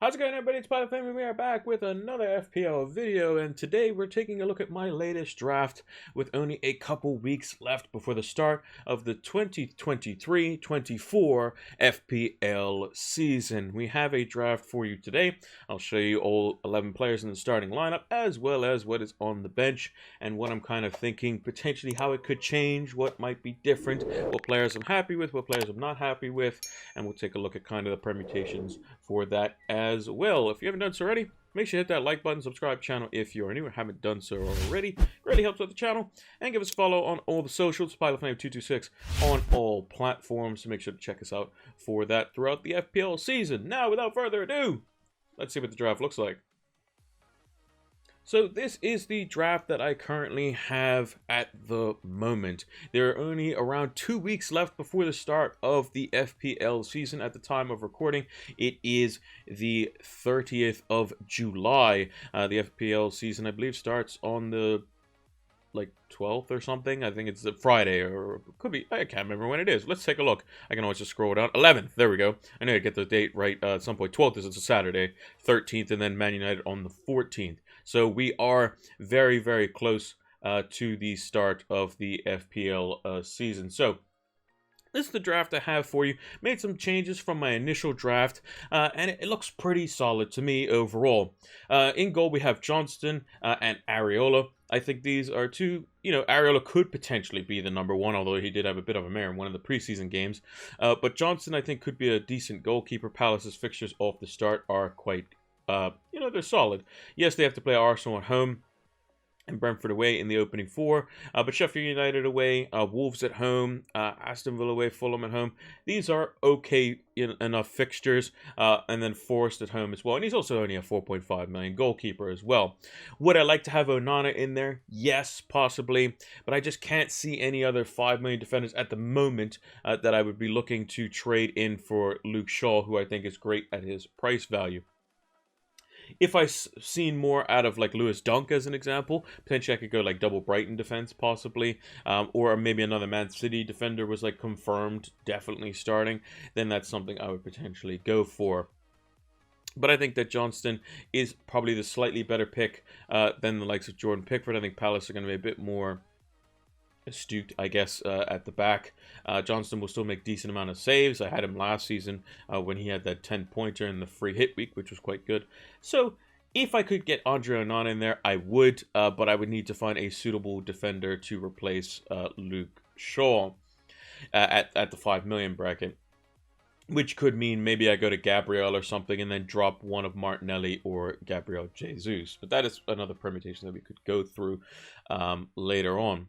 How's it going, everybody? It's Pilot Family. We are back with another FPL video, and today we're taking a look at my latest draft with only a couple weeks left before the start of the 2023-24 FPL season. We have a draft for you today. I'll show you all 11 players in the starting lineup, as well as what is on the bench, and what I'm kind of thinking, potentially how it could change, what might be different, what players I'm happy with, what players I'm not happy with, and we'll take a look at kind of the permutations for that as well. If you haven't done so already, make sure you hit that like button, subscribe channel if you are new or haven't done so already. It really helps out the channel. And give us a follow on all the socials, PilotFlame226 on all platforms. So make sure to check us out for that throughout the FPL season. Now, without further ado, let's see what the draft looks like. So this is the draft that I currently have at the moment. There are only around 2 weeks left before the start of the FPL season at the time of recording. It is the 30th of July. The FPL season, I believe, starts on the 12th or something. I think it's a Friday, or it could be, I can't remember when it is. Let's take a look. I can always just scroll down. 11th, there we go. I know I get the date right at some point. 12th is a Saturday, 13th, and then Man United on the 14th. So we are very, very close to the start of the FPL season. So this is the draft I have for you. Made some changes from my initial draft, and it looks pretty solid to me overall. In goal, we have Johnston and Areola. I think these are two, Areola could potentially be the number one, although he did have a bit of a mare in one of the preseason games. But Johnston, I think, could be a decent goalkeeper. Palace's fixtures off the start are quite, they're solid. Yes, they have to play Arsenal at home and Brentford away in the opening four, but Sheffield United away, Wolves at home, Aston Villa away, Fulham at home. These are okay enough fixtures, and then Forest at home as well. And he's also only a 4.5 million goalkeeper as well. Would I like to have Onana in there? Yes, possibly, but I just can't see any other 5 million defenders at the moment that I would be looking to trade in for Luke Shaw, who I think is great at his price value. If I seen more out of Lewis Dunk as an example, potentially I could go double Brighton defense possibly, or maybe another Man City defender was confirmed, definitely starting, then that's something I would potentially go for. But I think that Johnston is probably the slightly better pick than the likes of Jordan Pickford. I think Palace are going to be a bit more astute, I guess, at the back. Johnston will still make decent amount of saves. I had him last season when he had that 10-pointer in the free hit week, which was quite good. So if I could get Andre Onana in there, I would, but I would need to find a suitable defender to replace Luke Shaw at the 5 million bracket, which could mean maybe I go to Gabriel or something and then drop one of Martinelli or Gabriel Jesus. But that is another permutation that we could go through later on.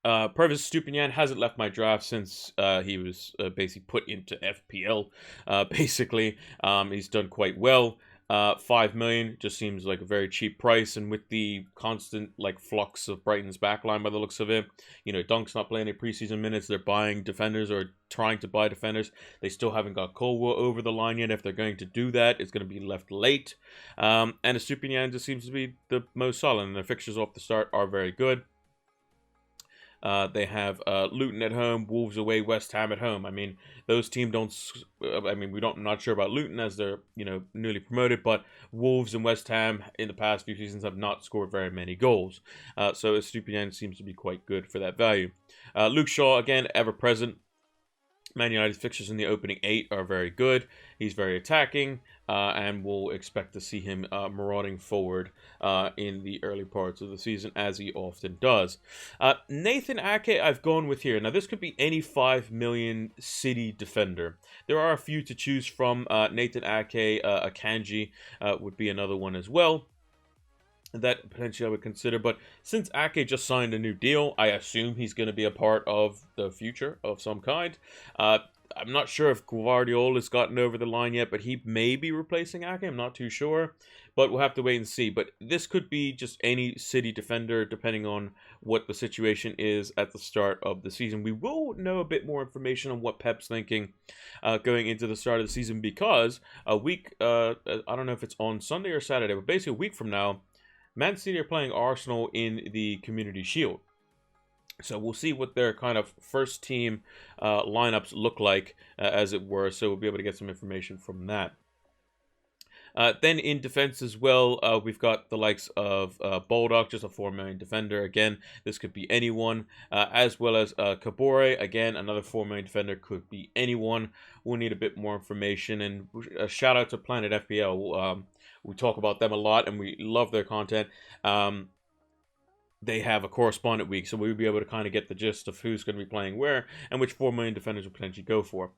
Pervis Stupinian hasn't left my draft since he was basically put into FPL. He's done quite well. 5 million just seems like a very cheap price, and with the constant flux of Brighton's backline by the looks of it, Dunk's not playing any preseason minutes. They're buying defenders or trying to buy defenders. They still haven't got Colwell over the line yet. If they're going to do that, it's going to be left late. And Stupinian just seems to be the most solid, and their fixtures off the start are very good. They have Luton at home, Wolves away, West Ham at home. I mean, those teams don't. I'm not sure about Luton as they're newly promoted, but Wolves and West Ham in the past few seasons have not scored very many goals. So Stupinian seems to be quite good for that value. Luke Shaw again, ever present. Man United's fixtures in the opening 8 are very good. He's very attacking, and we'll expect to see him marauding forward in the early parts of the season, as he often does. Nathan Ake I've gone with here. Now, this could be any 5 million City defender. There are a few to choose from. Nathan Ake, Akanji would be another one as well that potentially I would consider. But since Ake just signed a new deal, I assume he's going to be a part of the future of some kind. I'm not sure if Guardiola's gotten over the line yet, but he may be replacing Ake. I'm not too sure, but we'll have to wait and see. But this could be just any City defender, depending on what the situation is at the start of the season. We will know a bit more information on what Pep's thinking going into the start of the season, because a week, I don't know if it's on Sunday or Saturday, but basically a week from now, Man City are playing Arsenal in the Community Shield. So we'll see what their kind of first team lineups look like, as it were. So we'll be able to get some information from that. Then in defense as well, we've got the likes of Baldock, just a 4 million defender. Again, this could be anyone, as well as Kabore, again, another 4 million defender, could be anyone. We'll need a bit more information, and a shout out to Planet FPL. We talk about them a lot, and we love their content. They have a correspondent week, so we'll be able to kind of get the gist of who's going to be playing where, and which 4 million defenders will potentially go for.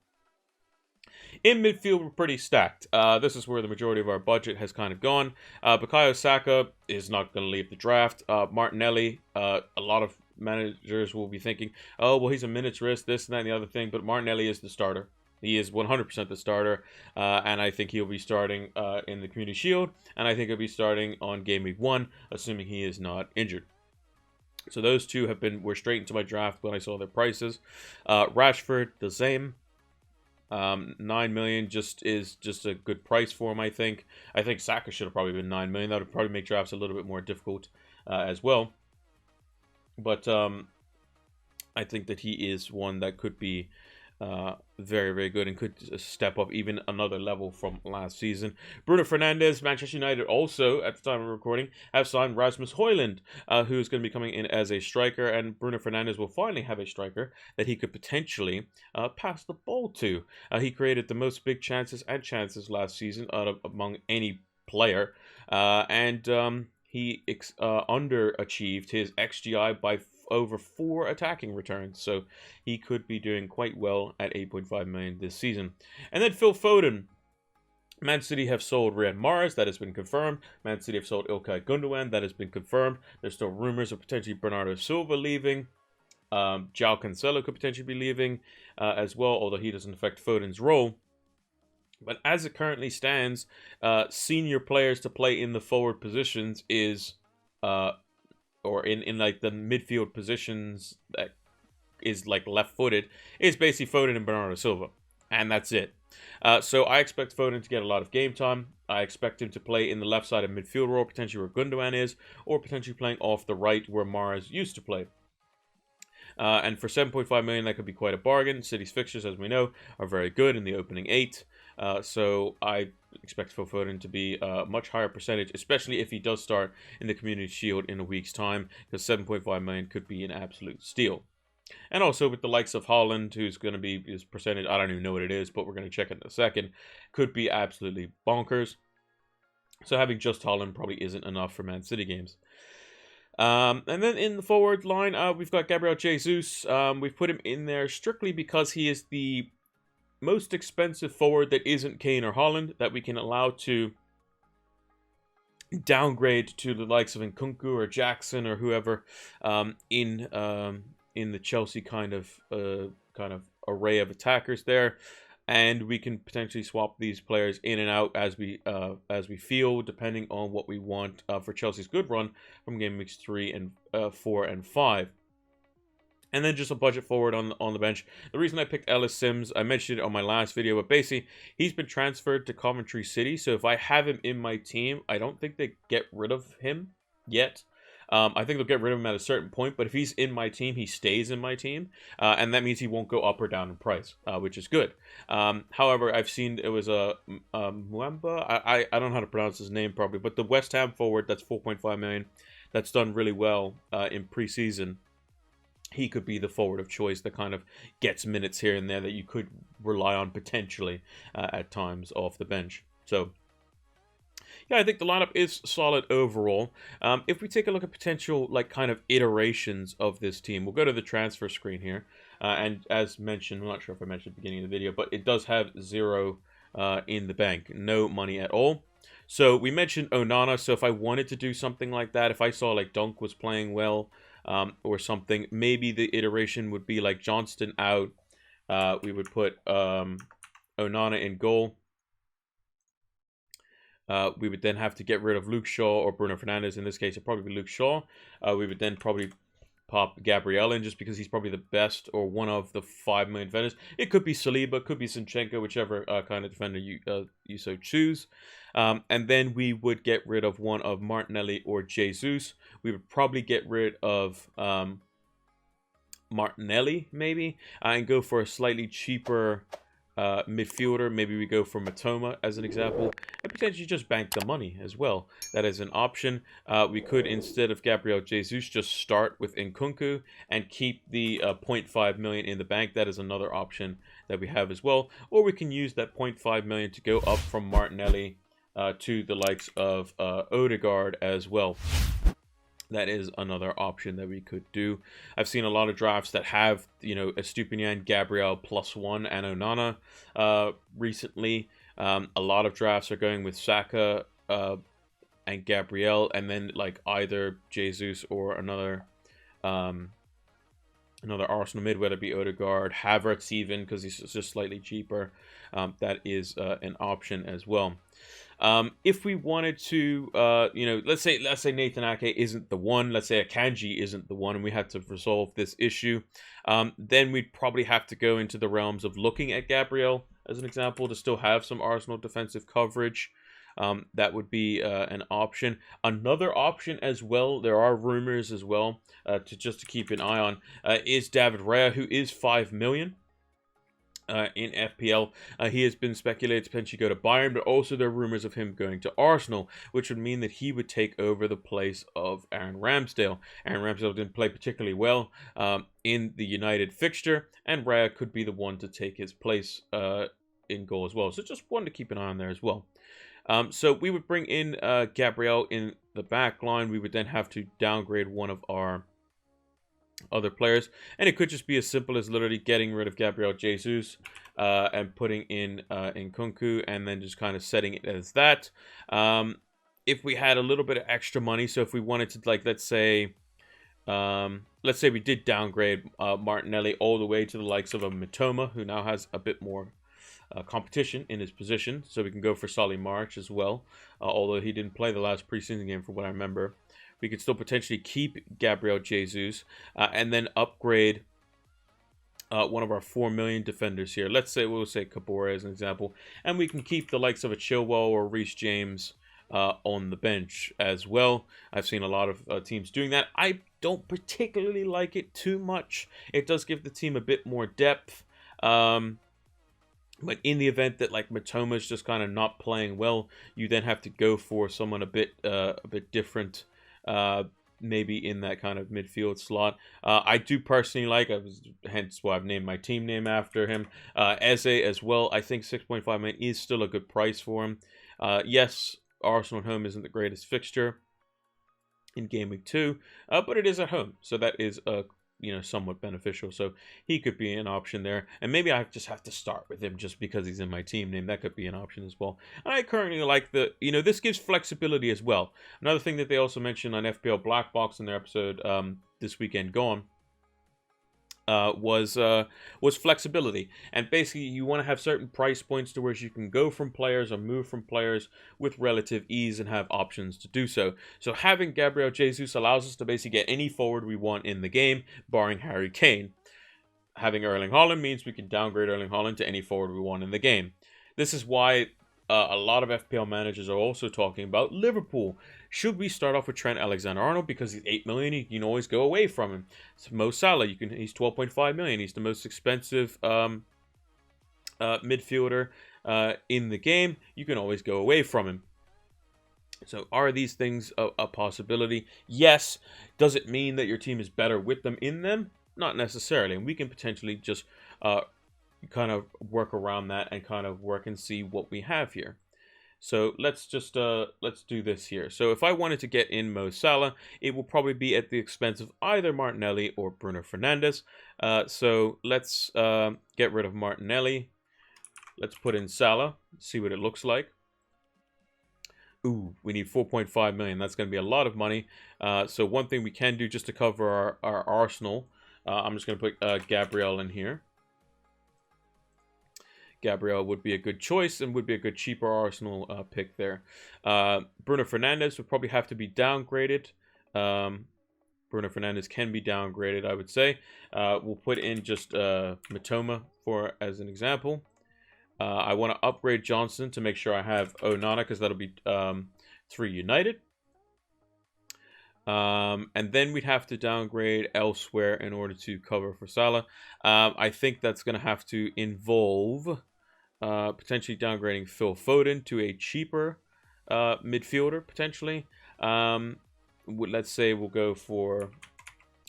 In midfield, we're pretty stacked. This is where the majority of our budget has kind of gone. Bukayo Saka is not going to leave the draft. Martinelli, a lot of managers will be thinking, oh, well, he's a minutes risk, this and that and the other thing, but Martinelli is the starter. He is 100% the starter, and I think he'll be starting in the Community Shield, and I think he'll be starting on Game Week 1, assuming he is not injured. So those two were straight into my draft when I saw their prices. Rashford, the same. 9 million is just a good price for him, I think. I think Saka should have probably been 9 million. That would probably make drafts a little bit more difficult as well. But I think that he is one that could be very, very good and could step up even another level from last season. Bruno Fernandes, Manchester United also, at the time of recording, have signed Rasmus Højlund, who is going to be coming in as a striker, and Bruno Fernandes will finally have a striker that he could potentially pass the ball to. He created the most big chances last season among any player, and he underachieved his XGI by over 4 attacking returns, so he could be doing quite well at 8.5 million this season. And then Phil Foden. Man City have sold Riyad Mahrez, that has been confirmed. Man City have sold Ilkay Gundogan, that has been confirmed. There's still rumors of potentially Bernardo Silva leaving. João Cancelo could potentially be leaving as well, although he doesn't affect Foden's role. But as it currently stands, senior players to play in the forward positions is or in like the midfield positions that is like left-footed, is basically Foden and Bernardo Silva. And that's it. So I expect Foden to get a lot of game time. I expect him to play in the left side of midfield role, potentially where Gundogan is, or potentially playing off the right where Mahrez used to play. And for 7.5 million, that could be quite a bargain. City's fixtures, as we know, are very good in the opening 8. So I expect Phil Foden to be a much higher percentage, especially if he does start in the Community Shield in a week's time, because 7.5 million could be an absolute steal. And also with the likes of Haaland, who's going to be his percentage, I don't even know what it is, but we're going to check it in a second, could be absolutely bonkers. So having just Haaland probably isn't enough for Man City games. And then in the forward line, we've got Gabriel Jesus. We've put him in there strictly because he is the most expensive forward that isn't Kane or Haaland that we can allow to downgrade to the likes of Nkunku or Jackson or whoever in the Chelsea kind of array of attackers there, and we can potentially swap these players in and out as we feel, depending on what we want for Chelsea's good run from game weeks 3 and 4 and 5. And then just a budget forward on the bench. The reason I picked Ellis Sims, I mentioned it on my last video, but basically, he's been transferred to Coventry City. So if I have him in my team, I don't think they get rid of him yet. I think they'll get rid of him at a certain point, but if he's in my team, he stays in my team. And that means he won't go up or down in price, which is good. However, I've seen it was a Muamba. I don't know how to pronounce his name properly, but the West Ham forward, that's 4.5 million. That's done really well in preseason. He could be the forward of choice that kind of gets minutes here and there that you could rely on potentially at times off the bench. So, yeah, I think the lineup is solid overall. If we take a look at potential kind of iterations of this team, we'll go to the transfer screen here. And as mentioned, I'm not sure if I mentioned at the beginning of the video, but it does have 0 in the bank. No money at all. So we mentioned Onana. So if I wanted to do something like that, if I saw like Dunk was playing well, or something, maybe the iteration would be like Johnston out. We would put Onana in goal. We would then have to get rid of Luke Shaw or Bruno Fernandes. In this case, it'd probably be Luke Shaw. We would then probably pop Gabriel in just because he's probably the best or one of the 5 million defenders. It could be Saliba, could be Zinchenko, whichever kind of defender you so choose. And then we would get rid of one of Martinelli or Jesus. We would probably get rid of Martinelli, maybe, and go for a slightly cheaper midfielder. Maybe we go for Matoma as an example, and potentially just bank the money as well. That is an option. We could, instead of Gabriel Jesus, just start with Nkunku and keep the 0.5 million in the bank. That is another option that we have as well. Or we can use that 0.5 million to go up from Martinelli to the likes of Odegaard as well. That is another option that we could do. I've seen a lot of drafts that have, you know, Estupinian, Gabriel +1, and Onana recently. A lot of drafts are going with Saka and Gabriel, and then like either Jesus or another Arsenal mid, whether it be Odegaard, Havertz even, because he's just slightly cheaper. That is an option as well. If we wanted to, you know, let's say Nathan Ake isn't the one, let's say Akanji isn't the one, and we had to resolve this issue, then we'd probably have to go into the realms of looking at Gabriel as an example to still have some Arsenal defensive coverage. That would be an option. Another option as well, there are rumors as well to keep an eye on, is David Raya, who is 5 million. In FPL. He has been speculated to potentially go to Bayern, but also there are rumors of him going to Arsenal, which would mean that he would take over the place of Aaron Ramsdale. Aaron Ramsdale didn't play particularly well in the United fixture, and Raya could be the one to take his place in goal as well. So just one to keep an eye on there as well. So we would bring in Gabriel in the back line. We would then have to downgrade one of our other players, and it could just be as simple as literally getting rid of Gabriel Jesus and putting in Nkunku, and then just kind of setting it as that. If we had a little bit of extra money, so if we wanted to, like, let's say we did downgrade Martinelli all the way to the likes of a Mitoma, who now has a bit more competition in his position, so we can go for Solly March as well, although he didn't play the last preseason game from what I remember. We could still potentially keep Gabriel Jesus and then upgrade one of our 4 million defenders here. Let's say, we'll say Kabore as an example. And we can keep the likes of a Chilwell or Reece James on the bench as well. I've seen a lot of teams doing that. I don't particularly like it too much. It does give the team a bit more depth. But in the event that like Matoma's just kind of not playing well, you then have to go for someone a bit different. Maybe in that kind of midfield slot. I do personally like, hence why I've named my team name after him, Eze as well. I think 6.5 million is still a good price for him. Yes, Arsenal at home isn't the greatest fixture in Game Week 2, but it is at home, so that is somewhat beneficial. So he could be an option there, and maybe I just have to start with him just because he's in my team name. That could be an option as well. And I currently like this gives flexibility as well. Another thing that they also mentioned on FPL Black Box in their episode this weekend gone was flexibility, and basically you want to have certain price points to where you can go from players or move from players with relative ease and have options to do so. So having Gabriel Jesus allows us to basically get any forward we want in the game, barring Harry Kane. Having Erling Haaland means we can downgrade Erling Haaland to any forward we want in the game. This is why a lot of FPL managers are also talking about Liverpool. Should we start off with Trent Alexander-Arnold because he's 8 million? You can always go away from him. It's Mo Salah. He's 12.5 million. He's the most expensive midfielder in the game. You can always go away from him. So are these things a possibility? Yes. Does it mean that your team is better with them in them? Not necessarily. And we can potentially just kind of work around that and kind of work and see what we have here. So let's just let's do this here. So if I wanted to get in Mo Salah, it will probably be at the expense of either Martinelli or Bruno Fernandes. So let's get rid of Martinelli. Let's put in Salah, see what it looks like. Ooh, we need 4.5 million. That's going to be a lot of money. So one thing we can do just to cover our Arsenal, I'm just going to put Gabriel in here. Gabriel would be a good choice and would be a good cheaper Arsenal pick there. Bruno Fernandes would probably have to be downgraded. Bruno Fernandes can be downgraded, I would say. We'll put in just Mitoma as an example. I want to upgrade Johnson to make sure I have Onana, because that'll be 3 United. And then we'd have to downgrade elsewhere in order to cover for Salah. I think that's going to have to involve potentially downgrading Phil Foden to a cheaper midfielder, potentially. Let's say we'll go for...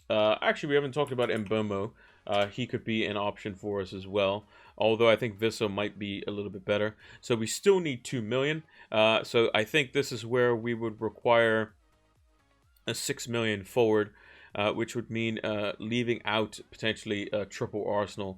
actually, we haven't talked about Mbeumo. He could be an option for us as well. Although I think Vissa might be a little bit better. So we still need 2 million. So I think this is where we would require a 6 million forward. Which would mean leaving out potentially triple Arsenal,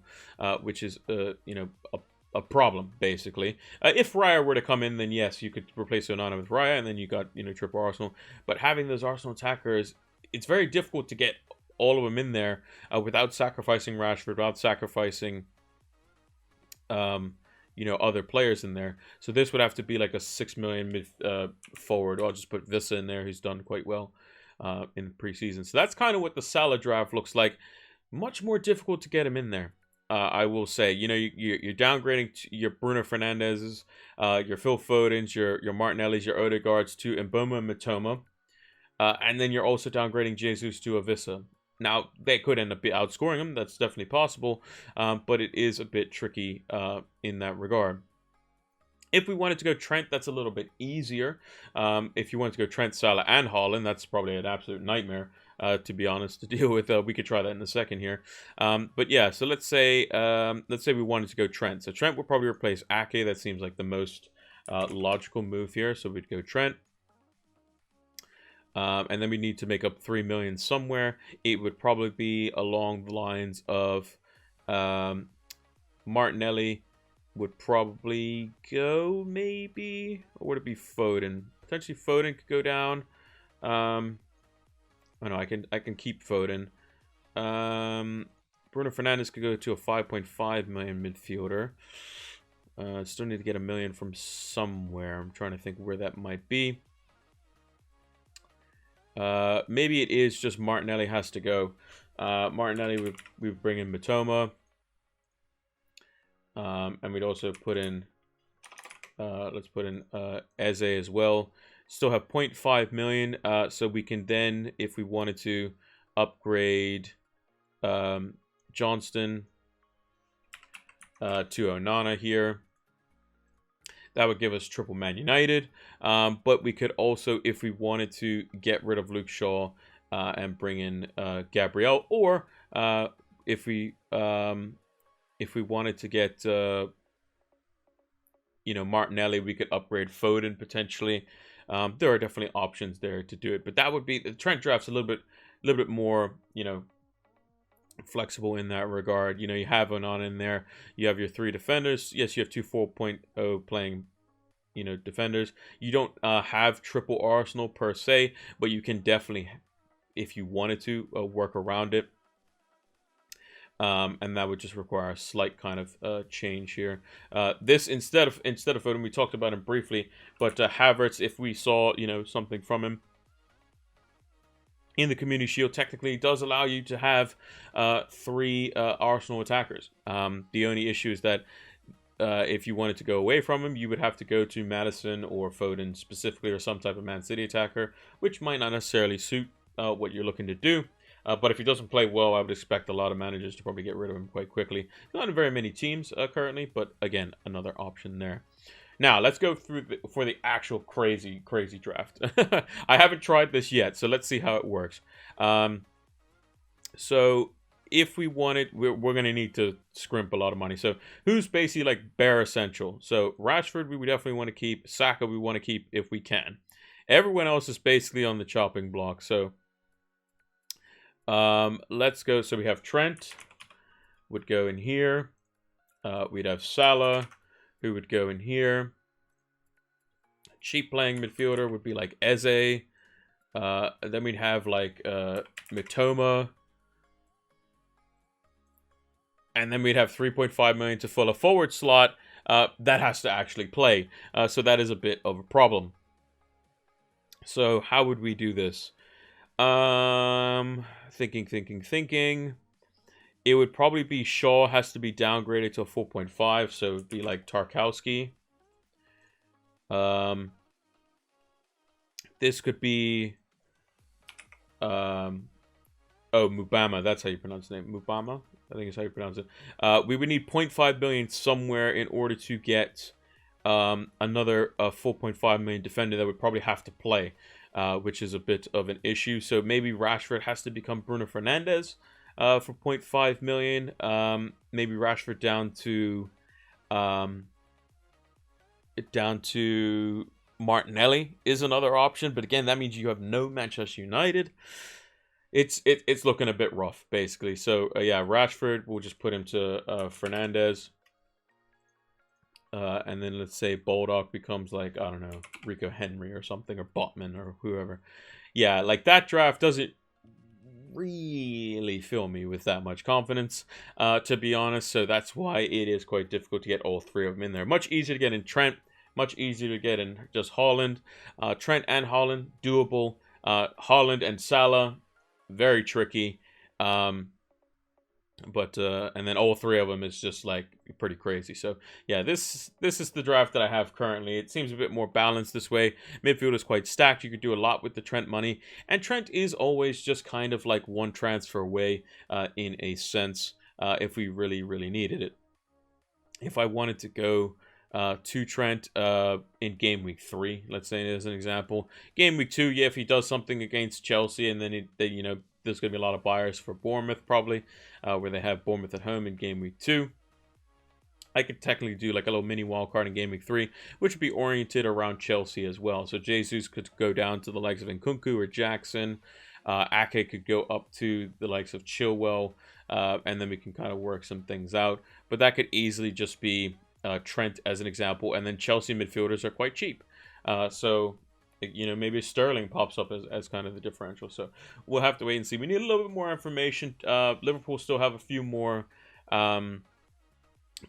which is a problem basically. If Raya were to come in, then yes, you could replace Onana with Raya, and then you got triple Arsenal. But having those Arsenal attackers, it's very difficult to get all of them in there without sacrificing Rashford, without sacrificing other players in there. So this would have to be like a 6 million mid forward. I'll just put Vissa in there, who's done quite well in the preseason. So that's kind of what the Salah draft looks like. Much more difficult to get him in there, I will say. You're downgrading your Bruno Fernandes's, your Phil Foden's, your Martinelli's, your Odegaard's to Mbeumo and Mitoma. And then you're also downgrading Jesus to a Vissa. Now, they could end up outscoring him. That's definitely possible. But it is a bit tricky in that regard. If we wanted to go Trent, that's a little bit easier. If you wanted to go Trent, Salah, and Haaland, that's probably an absolute nightmare, to be honest, to deal with. We could try that in a second here. But yeah, so let's say we wanted to go Trent. So Trent would probably replace Ake. That seems like the most logical move here. So we'd go Trent. And then we need to make up 3 million somewhere. It would probably be along the lines of Martinelli would probably go, maybe, or would it be Foden? Potentially Foden could go down. Oh no, I can keep Foden. Bruno Fernandes could go to a 5.5 million midfielder. Still need to get 1 million from somewhere. I'm trying to think where that might be. Maybe it is just Martinelli has to go. Martinelli we bring in Mitoma. And we'd also put in, let's put in Eze as well. Still have 0.5 million, so we can then, if we wanted to, upgrade Johnston to Onana here. That would give us triple Man United. But we could also, if we wanted to, get rid of Luke Shaw and bring in Gabriel, or if we wanted to get Martinelli, we could upgrade Foden potentially. There are definitely options there to do it, but that would be the Trent draft's a little bit more flexible in that regard. You have Onana in there. You have your 3 defenders. Yes, you have 2 4.0 playing defenders. You don't have triple Arsenal per se, but you can definitely, if you wanted to, work around it. And that would just require a slight kind of change here. This instead of Foden, we talked about him briefly, but Havertz, if we saw something from him in the Community Shield, technically does allow you to have 3 Arsenal attackers. The only issue is that if you wanted to go away from him, you would have to go to Maddison or Foden specifically, or some type of Man City attacker, which might not necessarily suit what you're looking to do. But if he doesn't play well, I would expect a lot of managers to probably get rid of him quite quickly. Not in very many teams currently, but again, another option there. Now, let's go through for the actual crazy draft. I haven't tried this yet, so let's see how it works. So if we wanted, we're going to need to scrimp a lot of money. So who's basically like bare essential? So Rashford, we would definitely want to keep. Saka, we want to keep if we can. Everyone else is basically on the chopping block. So let's go. So we have Trent would go in here. We'd have Salah, who would go in here. Cheap playing midfielder would be like Eze. Then we'd have like Mitoma. And then we'd have 3.5 million to fill a forward slot. That has to actually play. So that is a bit of a problem. So how would we do this? Thinking. It would probably be Shaw has to be downgraded to a 4.5, so it would be like Tarkowski. This could be Mubama. That's how you pronounce his name. Mubama. I think is how you pronounce it. We would need 0.5 million somewhere in order to get another 4.5 million defender that would probably have to play, which is a bit of an issue. So maybe Rashford has to become Bruno Fernandes for 0.5 million. Maybe Rashford down to Martinelli is another option, but again, that means you have no Manchester United. It's looking a bit rough, basically. So yeah, Rashford, we'll just put him to Fernandes. And then let's say Baldock becomes like, I don't know, Rico Henry or something, or Botman or whoever. Yeah, like that draft doesn't really fill me with that much confidence, to be honest. So that's why it is quite difficult to get all three of them in there. Much easier to get in Trent, much easier to get in just Haaland. Trent and Haaland, doable. Haaland and Salah, very tricky. But and then all three of them is just like pretty crazy. So yeah, this is the draft that I have currently. It seems a bit more balanced this way. Midfield is quite stacked. You could do a lot with the Trent money, and Trent is always just kind of like one transfer away in a sense, if we really needed it. If I wanted to go to Trent in game week 3, let's say as an example, game week 2, yeah, if he does something against Chelsea, and then there's going to be a lot of buyers for Bournemouth probably, where they have Bournemouth at home in game week 2. I could technically do like a little mini wildcard in game week 3, which would be oriented around Chelsea as well. So Jesus could go down to the likes of Nkunku or Jackson. Ake could go up to the likes of Chilwell, and then we can kind of work some things out. But that could easily just be Trent as an example, and then Chelsea midfielders are quite cheap. So maybe Sterling pops up as kind of the differential. So we'll have to wait and see. We need a little bit more information. Liverpool still have a few more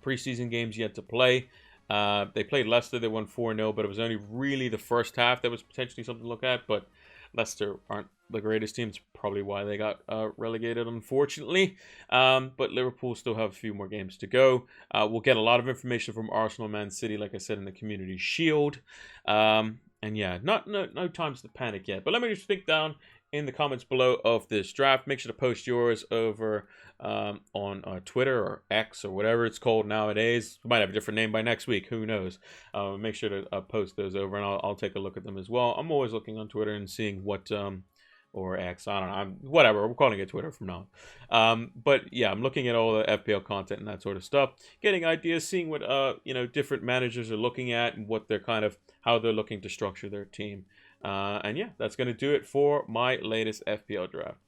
preseason games yet to play. They played Leicester. They won 4-0, but it was only really the first half that was potentially something to look at. But Leicester aren't the greatest team. It's probably why they got relegated, unfortunately. But Liverpool still have a few more games to go. We'll get a lot of information from Arsenal, Man City, like I said, in the Community Shield. And yeah, no times to panic yet. But let me just think down in the comments below of this draft. Make sure to post yours over on Twitter or X or whatever it's called nowadays. It might have a different name by next week. Who knows? Make sure to post those over, and I'll take a look at them as well. I'm always looking on Twitter and seeing what or X, I don't know, whatever, we're calling it Twitter from now on. But yeah, I'm looking at all the FPL content and that sort of stuff, getting ideas, seeing what different managers are looking at and what they're how they're looking to structure their team. And yeah, that's going to do it for my latest FPL draft.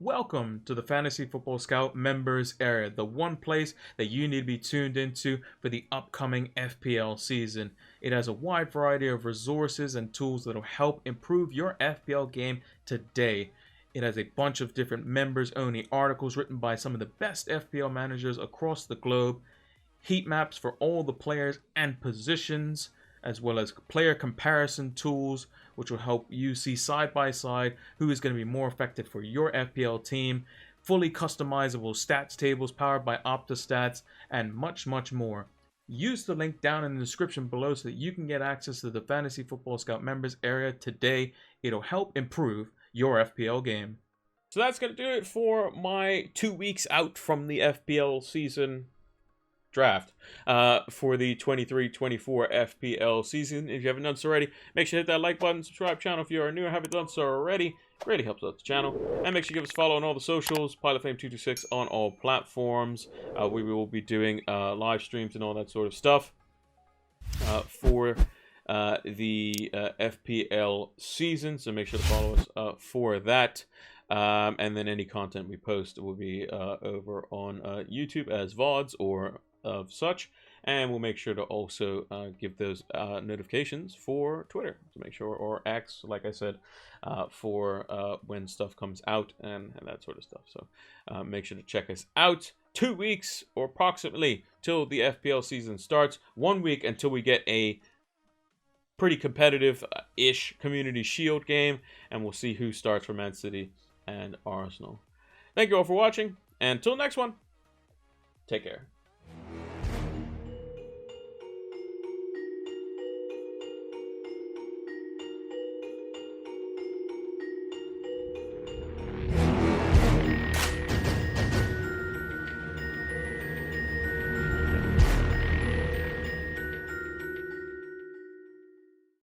Welcome to the Fantasy Football Scout members area, the one place that you need to be tuned into for the upcoming FPL season. It has a wide variety of resources and tools that will help improve your FPL game today. It has a bunch of different members-only articles written by some of the best FPL managers across the globe, heat maps for all the players and positions, as well as player comparison tools, which will help you see side by side who is going to be more effective for your FPL team, fully customizable stats tables powered by Opta stats, and much more. Use the link down in the description below so that you can get access to the Fantasy Football Scout members area today. It'll help improve your FPL game. So that's going to do it for my 2 weeks out from the FPL season draft for the 23-24 FPL season. If you haven't done so already, make sure to hit that like button, subscribe channel if you are new or haven't done so already. Really helps out the channel. And make sure you give us a follow on all the socials, PilotFame226 on all platforms. We will be doing live streams and all that sort of stuff for the FPL season, so make sure to follow us for that. And then any content we post will be over on YouTube as VODs or of such, and we'll make sure to also give those notifications for Twitter to make sure, or X, like I said, for when stuff comes out and that sort of stuff. So make sure to check us out. 2 weeks or approximately till the FPL season starts. 1 week until we get a pretty competitive-ish Community Shield game, and we'll see who starts for Man City and Arsenal. Thank you all for watching, and until next one, take care.